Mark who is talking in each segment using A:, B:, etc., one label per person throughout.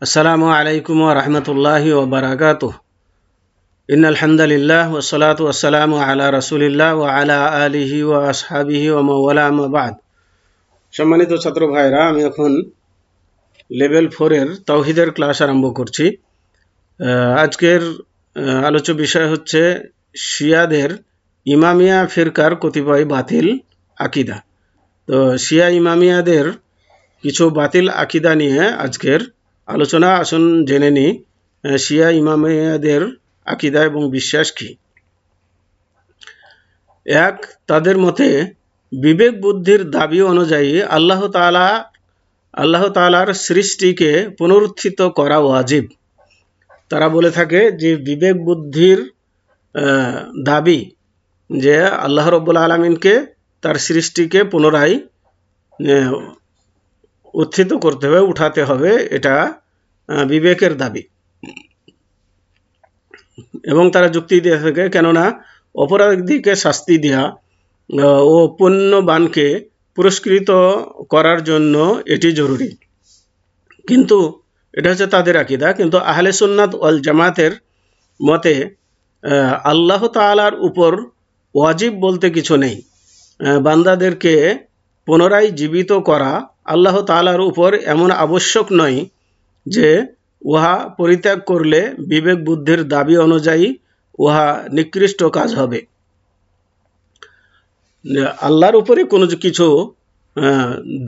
A: আসসালামু আলাইকুম ওয়া রাহমাতুল্লাহি ওয়া বারাকাতুহু। ইন্নাল হামদালিল্লাহ ওয়াস সালাতু ওয়াস সালামু আলা রাসূলিল্লাহ ওয়া আলা আলিহি ওয়া আসহাবিহি ওয়া মান ওয়ালা, আম্মা বা'দ। সম্মানিত ছাত্র ভাইরা, আমি এখন লেভেল 4 এর তাওহীদের ক্লাস আরম্ভ করছি। আজকের আলোচ্য বিষয় হচ্ছে শিয়াদের ইমামিয়া ফিরকার কতিপয় বাতিল আকীদা। তো শিয়া ইমামিয়াদের কিছু বাতিল আকীদা নিয়ে আজকের আলোচনা। আসুন জেনে নিই শিয়া ইমামিয়াদের আকীদা এবং বিশ্বাস কি। এক, তাদের মতে বিবেক বুদ্ধির দাবি অনুযায়ী আল্লাহ তাআলার সৃষ্টিকে পুনরুত্থিত করা ওয়াজিব। তারা বলে থাকে যে বিবেক বুদ্ধির দাবি যে আল্লাহ রাব্বুল আলামিনকে তার সৃষ্টিকে পুনরায় উত্থিত করতে হবে, উঠাতে হবে, এটা বিবেকের দাবি। এবং তারা যুক্তি দিয়ে থাকে, কেননা অপরাধীকে শাস্তি দেওয়া ও পুণ্যবানকে পুরস্কৃত করার জন্য এটি জরুরি। কিন্তু এটা হচ্ছে তাদের আকীদা। কিন্তু আহলে সুন্নাত ওয়াল জামাতের মতে আল্লাহ তাআলার উপর ওয়াজিব বলতে কিছু নেই। বান্দাদেরকে পুনরায় জীবিত করা আল্লাহ তাআলার উপর এমন আবশ্যক নয় যে উহা পরিত্যাগ করলে বিবেক বুদ্ধির দাবি অনুযায়ী উহা নিকৃষ্ট কাজ হবে। আল্লাহর উপরে কোনো কিছু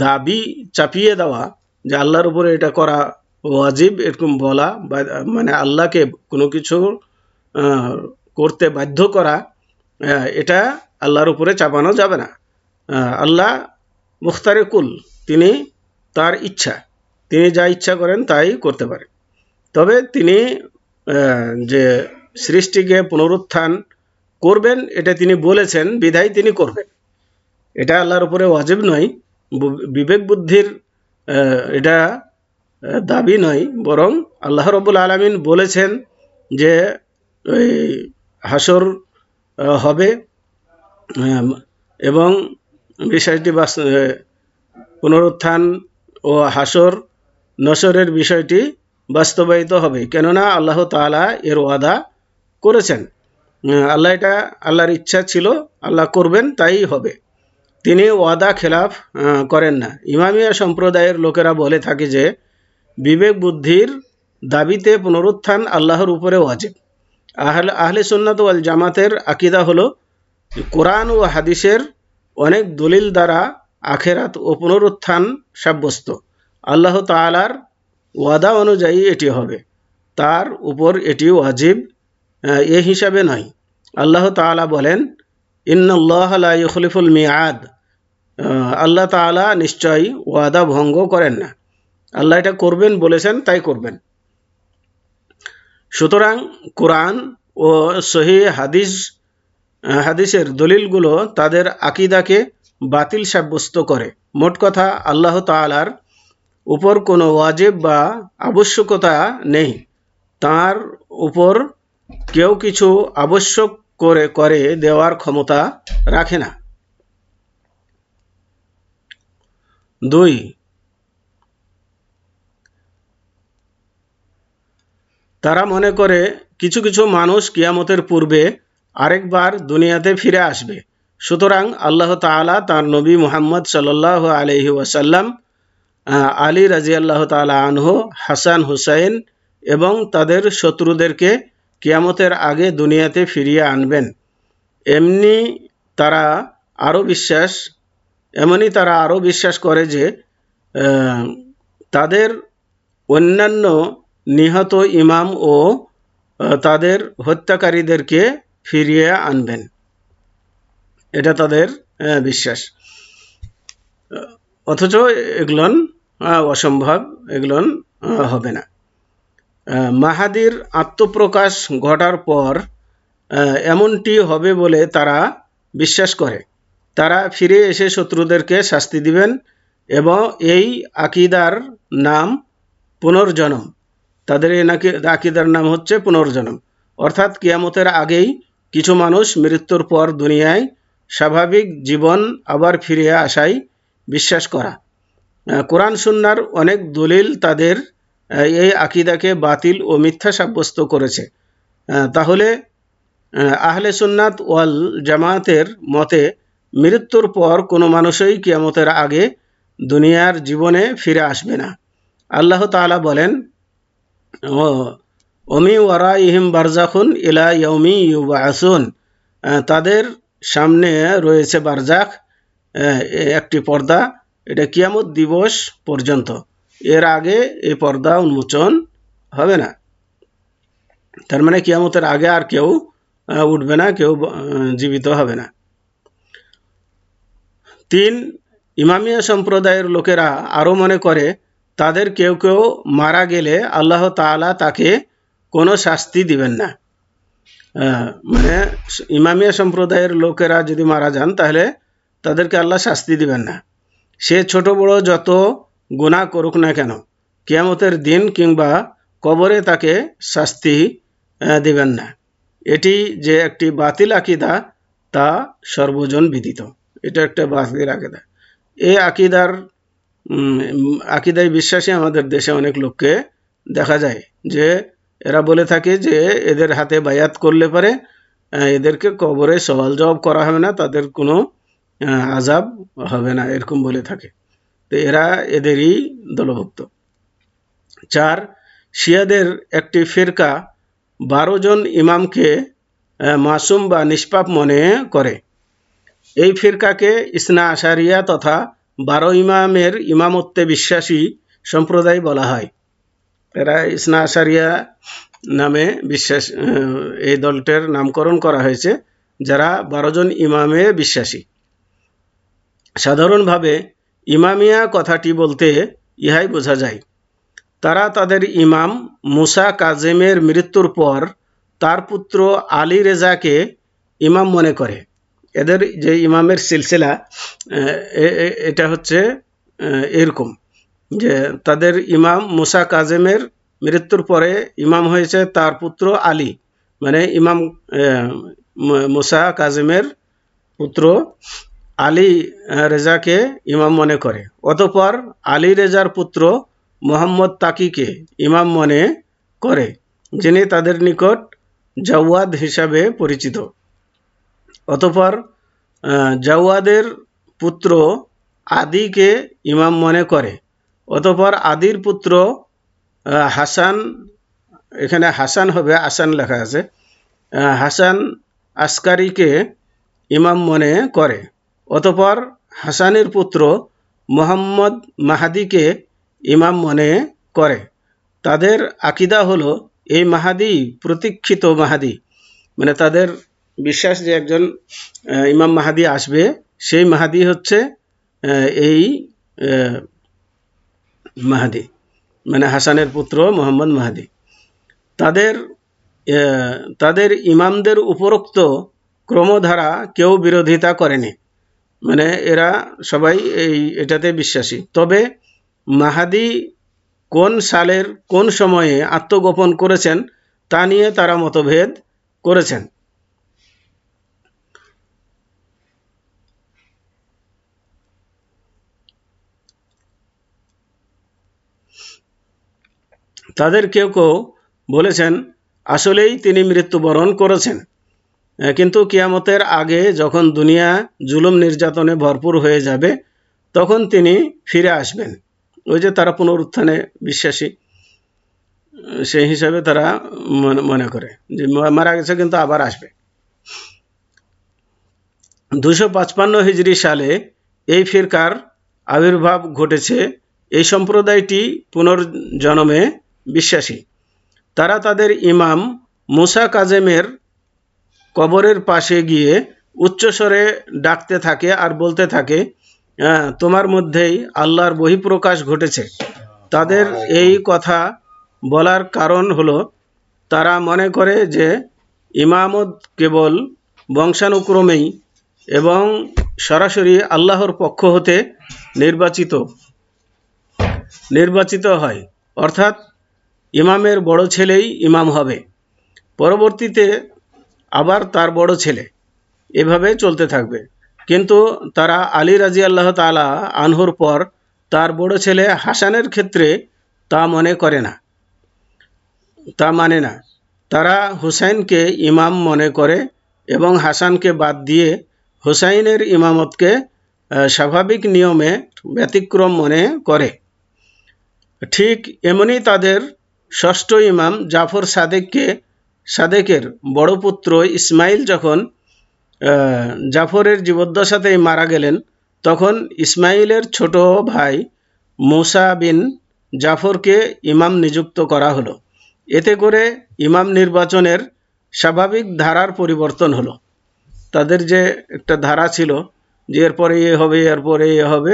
A: দাবি চাপিয়ে দেওয়া, যে আল্লাহর উপরে এটা করা ওয়াজিব, এরকম বলা, মানে আল্লাহকে কোনো কিছু করতে বাধ্য করা, এটা আল্লাহর উপরে চাপানো যাবে না। আল্লাহ মুখতারে কুল, তিনি তার ইচ্ছা, তিনি যা ইচ্ছা করেন তাই করতে পারেন। তবে তিনি যে সৃষ্টিকে পুনরুত্থান করবেন এটা তিনি বলেছেন, বিধায় তিনি করবেন। এটা আল্লাহর উপরে ওয়াজিব নয়, বিবেক বুদ্ধির এটা দাবি নয়, বরং আল্লাহ রাব্বুল আলামিন বলেছেন যে ওই হাসর হবে এবং বিষয়টি পুনরুত্থান ও হাসর নসরের বিষয়টি বাস্তবায়িত হবে, কেননা আল্লাহ তাআলা এর ওয়াদা করেছেন। আল্লাহর ইচ্ছা ছিল, আল্লাহ করবেন, তাই হবে। তিনি ওয়াদা খেলাফ করেন না। ইমামিয়া সম্প্রদায়ের লোকেরা বলে থাকে যে বিবেক বুদ্ধির দাবিতে পুনরুত্থান আল্লাহর উপরে ওয়াজিব। আহলে সুন্নাত ওয়াল জামাতের আকীদা হলো কোরআন ও হাদিসের অনেক দলিল দ্বারা আখিরাত ও পুনরুত্থান সাব্যস্ত। আল্লাহ তাআলার ওয়াদা অনুযায়ী এটি হবে, তার উপর এটি ওয়াজিব এ হিসাবে নয়। আল্লাহ তাআলা বলেন, ইন্নাল্লাহা লা ইউখলিফুল মিআদ। আল্লাহ তাআলা নিশ্চয় ওয়াদা ভঙ্গ করেন না। আল্লাহ এটা করবেন বলেছেন, তাই করবেন। সুতরাং কোরআন ও সহিহ হাদিসের দলিলগুলো তাদের আকীদাকে বাতিল সাব্যস্ত করে। মোট কথা, আল্লাহ তাআলার উপর কোনো ওয়াজিব বা আবশ্যকতা নেই। তার উপর কেউ কিছু আবশ্যক করে দেওয়ার ক্ষমতা রাখে না। 2, তারা মনে করে কিছু কিছু মানুষ কিয়ামতের পূর্বে আরেকবার দুনিয়াতে ফিরে আসবে। সুতরাং আল্লাহ তাআলা তার নবী মুহাম্মদ সাল্লাল্লাহু আলাইহি ওয়াসাল্লাম, আলী রাদিয়াল্লাহু তাআলা আনহু, হাসান, হুসাইন এবং তাদের শত্রুদেরকে কিয়ামতের আগে দুনিয়াতে ফিরিয়ে আনবেন। এমনি তারা আরও বিশ্বাস করে যে তাদের অন্যান্য নিহত ইমাম ও তাদের হত্যাকারীদেরকে ফিরিয়ে আনবেন। এটা তাদের বিশ্বাস। অথচ এগুলো অসম্ভব, এগুলো হবে না। মাহাদির আত্মপ্রকাশ ঘটার পর এমনটি হবে বলে তারা বিশ্বাস করে। তারা ফিরে এসে শত্রুদেরকে শাস্তি দিবেন এবং এই আকীদার নাম পুনর্জন্ম। তাদের এই আকীদার নাম হচ্ছে পুনর্জন্ম, অর্থাৎ কিয়ামতের আগেই কিছু মানুষ মৃত্যুর পর দুনিয়ায় স্বাভাবিক জীবন আবার ফিরে আসায় বিশ্বাস করা। কোরআন সুন্নাহর অনেক দলিল তাদের এই আকিদাকে বাতিল ও মিথ্যা সাব্যস্ত করেছে। তাহলে আহলে সুন্নাত ওয়াল জামায়াতের মতে মৃত্যুর পর কোনো মানুষই কিয়ামতের আগে দুনিয়ার জীবনে ফিরে আসবে না। আল্লাহ তাআলা বলেন, ওমি ওয়ারাইহিম বারজাখুন ইলা ইয়াউমি ইউবাআসুন, তাদের সামনে রয়েছে বারজাখ, একটি পর্দা, এটা কিয়ামত দিবস পর্যন্ত। এর আগে এই পর্দা উন্মোচন হবে না। তার মানে কিয়ামতের আগে আর কেউ উঠবে না, কেউ জীবিত হবে না। 3, ইমামিয়া সম্প্রদায়ের লোকেরা আরও মনে করে তাদের কেউ কেউ মারা গেলে আল্লাহ তাআলা তাকে কোনো শাস্তি দিবেন না। মানে ইমামিয়া সম্প্রদায়ের লোকেরা যদি মারা যান তাহলে তাদেরকে আল্লাহ শাস্তি দিবেন না। সে ছোট বড় যত গুনাহ করুক না কেন, কিয়ামতের দিন কিংবা কবরে তাকে শাস্তি দিবেন না। এটি যে একটি বাতিল আকিদা তা সর্বজন বিদিত। এটা একটা বাতিল আকিদা। এই আকিদায় বিশ্বাসী আমাদের দেশে অনেক লোককে দেখা যায় যে এরা বলে থাকে যে এদের হাতে বায়াত করলে পারে এদেরকে কবরে সওয়াল জবাব করা হবে না, তাদের কোনো আযাব হবে না, এরকম বলে থাকে। তো এরা এদেরই দলভুক্ত। 4, শিয়াদের একটি ফিরকা 12 জন ইমামকে মাসুম বা নিষ্পাপ মনে করে। এই ফিরকাকে ইসনা আশারিয়া তথা 12 ইমামের ইমামত্বে বিশ্বাসী সম্প্রদায় বলা হয়। এরা ইসনা আশারিয়া নামে বিশ্বাস, এই দলটির নামকরণ করা হয়েছে, যারা 12 জন ইমামে বিশ্বাসী। সাধারণভাবে ইমামিয়া কথাটি বলতে ইহাই বোঝা যায়, তারা তাদের ইমাম মুসা কাজেমের মৃত্যুর পর তার পুত্র আলী রেজাকে ইমাম মনে করে। এদের যে ইমামের সিলসিলা এটা হচ্ছে এরকম যে তাদের ইমাম মুসা কাজেমের মৃত্যুর পরে ইমাম হয়েছে তার পুত্র আলী, মানে ইমাম মুসা কাজেমের পুত্র আলী রেজাকে ইমাম মনে করে। অতঃপর আলী রেজার পুত্র মোহাম্মদ তাকিকে ইমাম মনে করে, যিনি তাদের নিকট জাওয়াদ হিসাবে পরিচিত। অতঃপর জাওয়াদের পুত্র আদিকে ইমাম মনে করে। অতঃপর আদির পুত্র হাসান, এখানে হাসান হবে, আসান লেখা আছে, হাসান আসকারিকে ইমাম মনে করে। অতঃপর হাসানের পুত্র মোহাম্মদ মাহাদিকে ইমাম মনে করে। তাদের আকিদা হলো এই মাহাদি প্রতীক্ষিত মাহাদি, মানে তাদের বিশ্বাস যে একজন ইমাম মাহাদি আসবে, সেই মাহাদি হচ্ছে এই মাহাদি, মানে হাসানের পুত্র মোহাম্মদ মাহাদি। তাদের ইমামদের উপরোক্ত ক্রমধারা কেউ বিরোধিতা করেনি, মানে এরা সবাই এটাতে বিশ্বাসী। তবে মাহাদি কোন সালের কোন সময়ে আত্মগোপন করেছেন তা নিয়ে তারা মতভেদ করেছেন। তাদের কেউ কেউ বলেছেন আসলেই তিনি মৃত্যুবরণ করেছেন, কিন্তু কিয়ামতের আগে যখন দুনিয়া জুলুম নির্যাতনে ভরপুর হয়ে যাবে তখন তিনি ফিরে আসবেন। ওই যে তারা পুনরুত্থানে বিশ্বাসী, সেই হিসাবে তারা মনে করে যে মারা গেছে কিন্তু আবার আসবে। 255 হিজরি সালে এই ফিরকার আবির্ভাব ঘটেছে। এই সম্প্রদায়টি পুনর্জন্মে বিশ্বাসী। তারা তাদের ইমাম মুসা কাজেমের কবরের পাশে গিয়ে উচ্চস্বরে ডাকতে থাকে আর বলতে থাকে, তোমার মধ্যেই আল্লাহর বহিঃপ্রকাশ ঘটেছে। তাদের এই কথা বলার কারণ হলো তারা মনে করে যে ইমামত কেবল বংশানুক্রমেই এবং সরাসরি আল্লাহর পক্ষ হতে নির্বাচিত হয়, অর্থাৎ ইমামের বড় ছেলেই ইমাম হবে, পরবর্তীতে আবার তার বড় ছেলে, এভাবে চলতে থাকবে। কিন্তু তারা আলী রাদিয়াল্লাহু তাআলা আনহুর পর তার বড় ছেলে হাসানের ক্ষেত্রে তা মনে করে না। তা মানে না। তারা হুসাইনকে ইমাম মনে করে এবং হাসানকে বাদ দিয়ে হুসাইনের ইমামতকে স্বাভাবিক নিয়মে ব্যতিক্রম মনে করে। ঠিক এমনি তাদের ষষ্ঠ ইমাম জাফর সাদেকের বড় পুত্র ইসমাইল যখন জাফরের জীবদ্দশাতেই মারা গেলেন, তখন ইসমাইলের ছোট ভাই মুসা বিন জাফরকে ইমাম নিযুক্ত করা হলো। এতে করে ইমাম নির্বাচনের স্বাভাবিক ধারার পরিবর্তন হলো। তাদের যে একটা ধারা ছিল যে এরপরে এ হবে, এরপরে এ হবে,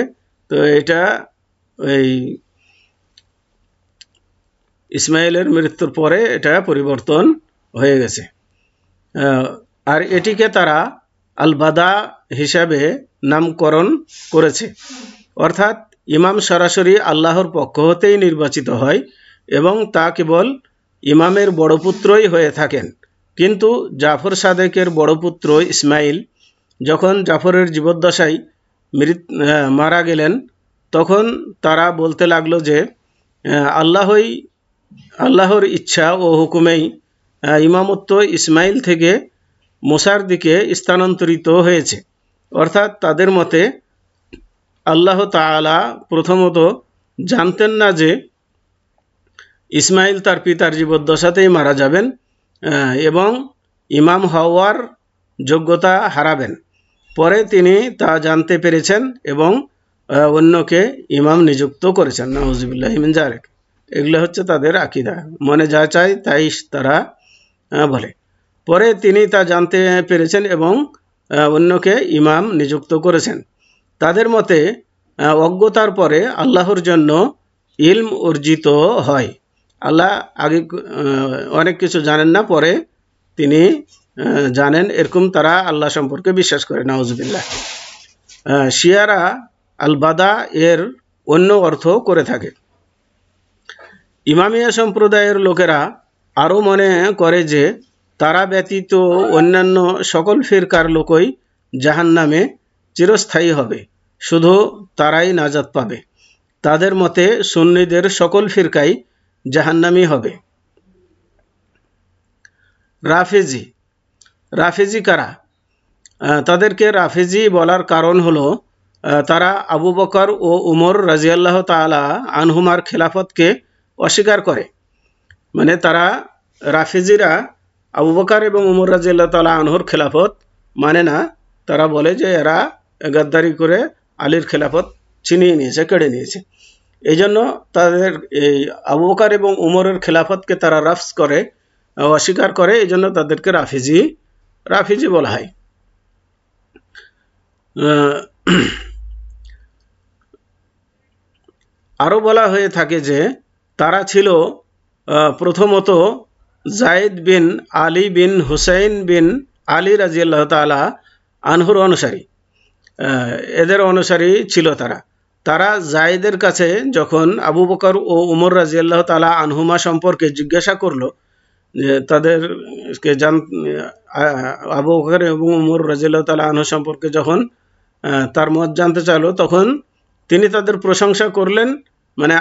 A: তো এটা ওই ইসমাইলের মৃত্যুর পরে এটা পরিবর্তন হয়ে গেছে। আর এটিকে তারা আল বাদা হিসাবে নামকরণ করেছে। অর্থাৎ ইমাম সরাসরি আল্লাহর পক্ষ হতেই নির্বাচিত হয় এবং তা কেবল ইমামের বড় পুত্রই হয়ে থাকেন। কিন্তু জাফর সাদেকের বড় পুত্র ইসমাইল যখন জাফরের জীবদ্দশায় মারা গেলেন, তখন তারা বলতে লাগলো যে আল্লাহর ইচ্ছা ও হুকুমেই ইমামত্ব ইসমাইল থেকে মুসার দিকে স্থানান্তরিত হয়েছে। অর্থাৎ তাদের মতে আল্লাহ তাআলা প্রথমত জানতেন না যে ইসমাইল তার পিতার জীবদ্দশাতেই মারা যাবেন এবং ইমাম হওয়ার যোগ্যতা হারাবেন। পরে তিনি তা জানতে পেরেছেন এবং অন্যকে ইমাম নিযুক্ত করেছেন। নাউযুবিল্লাহি মিন যালিক। এগুলো হচ্ছে তাদের আকীদা। মনে যা চায় তাই তারা বলে। পরে তিনি তা জানতে পেরেছেন এবং অন্যকে ইমাম নিযুক্ত করেছেন। তাদের মতে অজ্ঞতার পরে আল্লাহর জন্য ইলম অর্জিত হয়। আল্লাহ আগে অনেক কিছু জানেন না, পরে তিনি জানেন, এরকম তারা আল্লাহ সম্পর্কে বিশ্বাস করে। নাউযুবিল্লাহ। শিয়ারা আল বাদা এর অন্য অর্থ করে থাকে। ইমামিয়া সম্প্রদায়ের লোকেরা আরও মনে করে যে তারা ব্যতীত অন্যান্য সকল ফিরকার লোকই জাহান্নামে চিরস্থায়ী হবে, শুধু তারাই নাজাত পাবে। তাদের মতে সুন্নিদের সকল ফিরকাই জাহান্নামী হবে। রাফেজি কারা? তাদেরকে রাফেজি বলার কারণ হলো তারা আবু বকর ও উমর রাজিয়াল্লাহু তাআলা আনহুমার খেলাফতকে অস্বীকার করে। মানে তারা রাফেজিরা আবু বকর এবং উমর রাজিয়াল্লাহু তাআলা আনহুর খেলাফত মানে না। তারা বলে যে এরা গাদ্দারি করে আলীর খেলাফত ছিনিয়ে নিয়েছে, কেড়ে নিয়েছে। এই জন্য তাদের এই আবু বকর এবং উমরের খেলাফতকে তারা রাফস করে, অস্বীকার করে। এই জন্য তাদেরকে রাফিজি বলা হয়। আরও বলা হয়ে থাকে যে তারা ছিল প্রথমত জায়েদ বিন আলী বিন হুসাইন বিন আলী রাজিয়াল্লাহু তাআলা আনহুর অনুসারী। এদের অনুসারী ছিল তারা জায়েদের কাছে যখন আবু বকর ও উমর রাজিয়াল্লাহু তাআলা আনহুমা সম্পর্কে জিজ্ঞাসা করলো, যে তাদেরকে আবু বকর এবং উমর রাদিয়াল্লাহু তাআলা আনহু সম্পর্কে যখন তার মত জানতে চাইলো, তখন তিনি তাদের প্রশংসা করলেন। মানে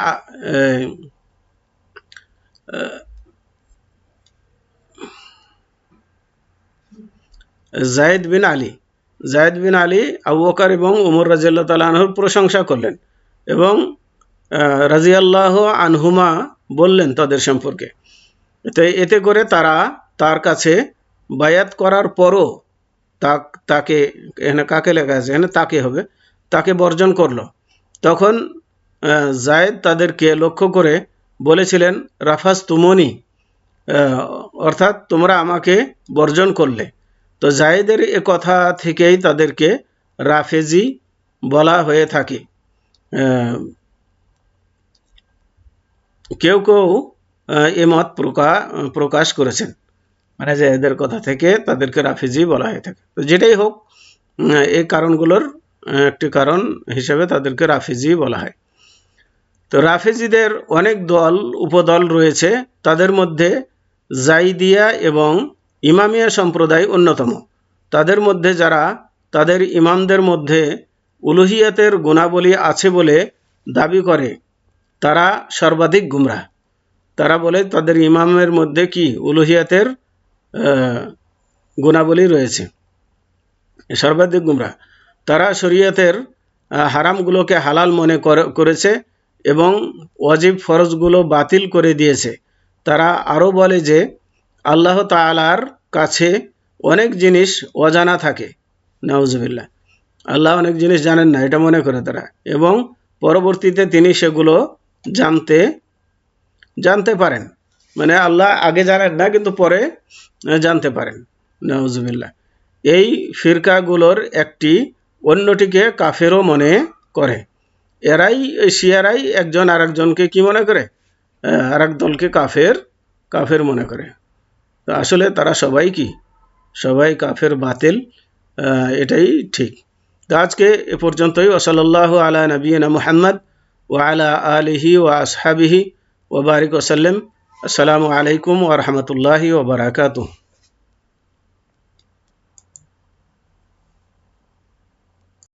A: জায়েদ বিন আলী আবু বকর এবং উমর রাদিয়াল্লাহু তাআলা আনহুর প্রশংসা করলেন এবং রাদিয়াল্লাহু আনহুমা বললেন তাদের সম্পর্কে। এতে করে তারা তার কাছে বায়াত করার পরও তাকে, এখানে কাকে লেখা আছে, এখানে তাকে হবে, তাকে বর্জন করলো। তখন জায়েদ তাদেরকে লক্ষ্য করে বলেছিলেন, রাফাস তুমনি, অর্থাৎ তোমরা আমাকে বর্জন করলে। তো জায়েদের এ কথা থেকেই তাদেরকে রাফেজি বলা হয়ে থাকে। কেউ কেউ মত প্রকাশ করেছেন, মানে যে এদের কথা থেকে তাদেরকে রাফিজি বলা হয়ে থাকে। তো যেটাই হোক, এই কারণগুলোর একটি কারণ হিসেবে তাদেরকে রাফিজি বলা হয়। তো রাফিজিদের অনেক উপদল রয়েছে। তাদের মধ্যে জাইদিয়া এবং ইমামিয়া সম্প্রদায় অন্যতম। তাদের মধ্যে যারা তাদের ইমামদের মধ্যে উলুহিয়াতের গুণাবলী আছে বলে দাবি করে, তারা সর্বাধিক গুমরাহ। তারা বলে তাদের ইমামের মধ্যে কি উলুহিয়াতের গুণাবলী রয়েছে। সর্বাধিক গুমরাহ। তারা শরীয়তের হারামগুলোকে হালাল মনে করেছে এবং ওয়াজিব ফরজগুলো বাতিল করে দিয়েছে। তারা আরও বলে যে আল্লাহ তাআলার কাছে অনেক জিনিস অজানা থাকে, নাউজুবিল্লাহ। আল্লাহ অনেক জিনিস জানেন না, এটা মনে করে তারা, এবং পরবর্তীতে তিনি সেগুলো জানতে পারেন। মানে আল্লাহ আগে জানেন না, কিন্তু পরে জানতে পারেন, নাউজুবিল্লাহ। এই ফিরকাগুলোর একটি অন্যটিকে কাফেরও মনে করে। শিয়ারাই একজন আরেকজনকে কি মনে করে? আরেক দলকে কাফের মনে করে। তো আসলে তারা সবাই কাফের, বাতিল, এটাই ঠিক। তো আজকে এ পর্যন্তই। ওয়াসাল্লাল্লাহু আলা নবিয়িনা মুহাম্মদ ওয়া আলা আলিহি ওয়া আসহাবিহি ওয়া বারিক ওয়া সাল্লাম। আসসালামু আলাইকুম ওয়া রাহমাতুল্লাহি ওয়া বারাকাতুহু।